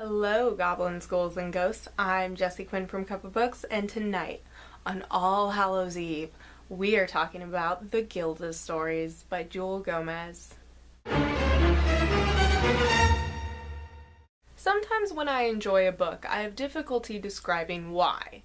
Hello, goblins, ghouls, and ghosts. I'm Jessie Quinn from Cup of Books, and tonight, on All Hallows Eve, we are talking about The Gilda Stories by Jewelle Gomez. Sometimes when I enjoy a book, I have difficulty describing why.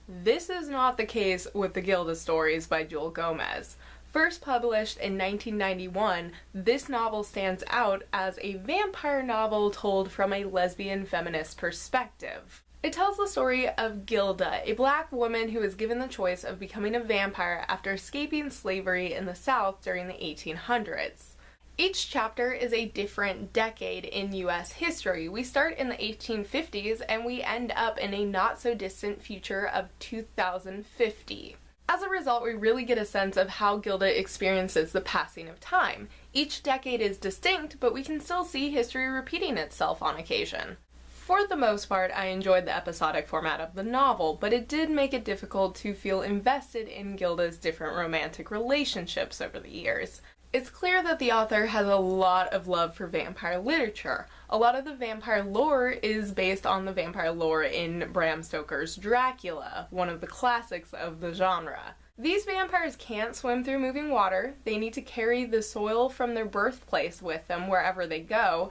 This is not the case with The Gilda Stories by Jewelle Gomez. First published in 1991, this novel stands out as a vampire novel told from a lesbian feminist perspective. It tells the story of Gilda, a black woman who is given the choice of becoming a vampire after escaping slavery in the South during the 1800s. Each chapter is a different decade in US history. We start in the 1850s and we end up in a not-so-distant future of 2050. As a result, we really get a sense of how Gilda experiences the passing of time. Each decade is distinct, but we can still see history repeating itself on occasion. For the most part, I enjoyed the episodic format of the novel, but it did make it difficult to feel invested in Gilda's different romantic relationships over the years. It's clear that the author has a lot of love for vampire literature. A lot of the vampire lore is based on the vampire lore in Bram Stoker's Dracula, one of the classics of the genre. These vampires can't swim through moving water, they need to carry the soil from their birthplace with them wherever they go,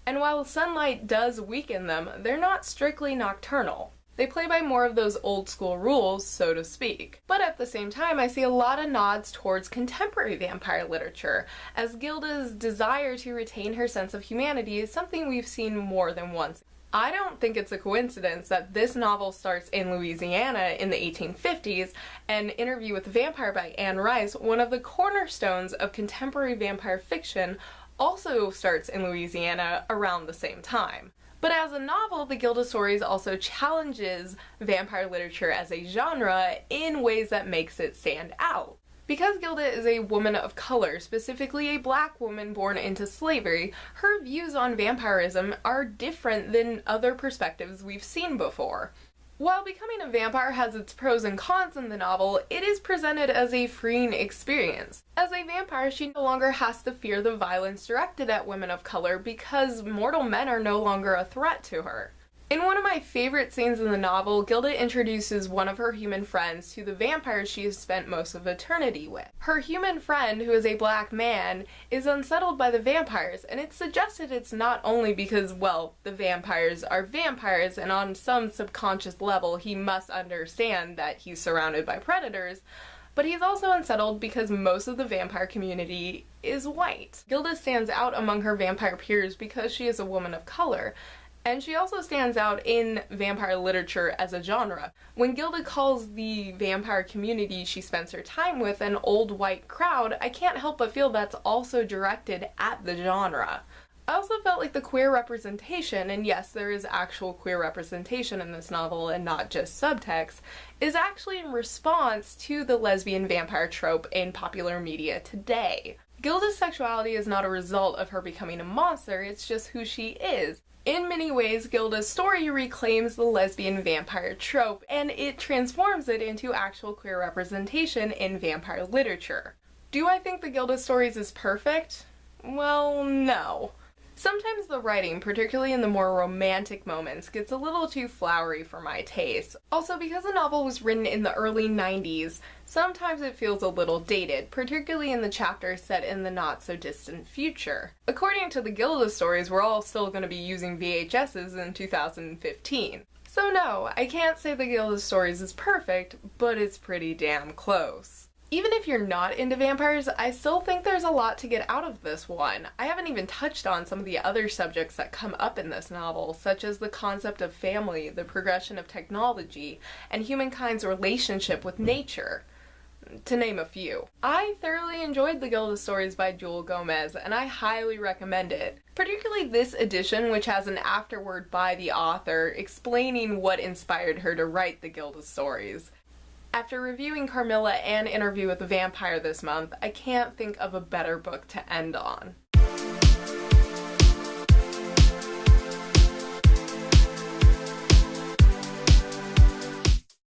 and while sunlight does weaken them, they're not strictly nocturnal. They play by more of those old school rules, so to speak. But at the same time, I see a lot of nods towards contemporary vampire literature, as Gilda's desire to retain her sense of humanity is something we've seen more than once. I don't think it's a coincidence that this novel starts in Louisiana in the 1850s, and Interview with the Vampire by Anne Rice, one of the cornerstones of contemporary vampire fiction, also starts in Louisiana around the same time. But as a novel, The Gilda Stories also challenges vampire literature as a genre in ways that makes it stand out. Because Gilda is a woman of color, specifically a black woman born into slavery, her views on vampirism are different than other perspectives we've seen before. While becoming a vampire has its pros and cons in the novel, it is presented as a freeing experience. As a vampire, she no longer has to fear the violence directed at women of color because mortal men are no longer a threat to her. In one of my favorite scenes in the novel, Gilda introduces one of her human friends to the vampires she has spent most of eternity with. Her human friend, who is a black man, is unsettled by the vampires, and it's suggested it's not only because, well, the vampires are vampires, and on some subconscious level he must understand that he's surrounded by predators, but he's also unsettled because most of the vampire community is white. Gilda stands out among her vampire peers because she is a woman of color. And she also stands out in vampire literature as a genre. When Gilda calls the vampire community she spends her time with an old white crowd, I can't help but feel that's also directed at the genre. I also felt like the queer representation, and yes, there is actual queer representation in this novel and not just subtext, is actually in response to the lesbian vampire trope in popular media today. Gilda's sexuality is not a result of her becoming a monster, it's just who she is. In many ways, Gilda's story reclaims the lesbian vampire trope, and it transforms it into actual queer representation in vampire literature. Do I think The Gilda Stories is perfect? Well, no. Sometimes the writing, particularly in the more romantic moments, gets a little too flowery for my taste. Also, because the novel was written in the early 90s, sometimes it feels a little dated, particularly in the chapters set in the not-so-distant future. According to The Gilda Stories, we're all still going to be using VHSs in 2015. So no, I can't say The Gilda Stories is perfect, but it's pretty damn close. Even if you're not into vampires, I still think there's a lot to get out of this one. I haven't even touched on some of the other subjects that come up in this novel, such as the concept of family, the progression of technology, and humankind's relationship with nature, to name a few. I thoroughly enjoyed The Gilda Stories by Jewelle Gomez, and I highly recommend it. Particularly this edition, which has an afterword by the author explaining what inspired her to write The Gilda Stories. After reviewing Carmilla and Interview with the Vampire this month, I can't think of a better book to end on.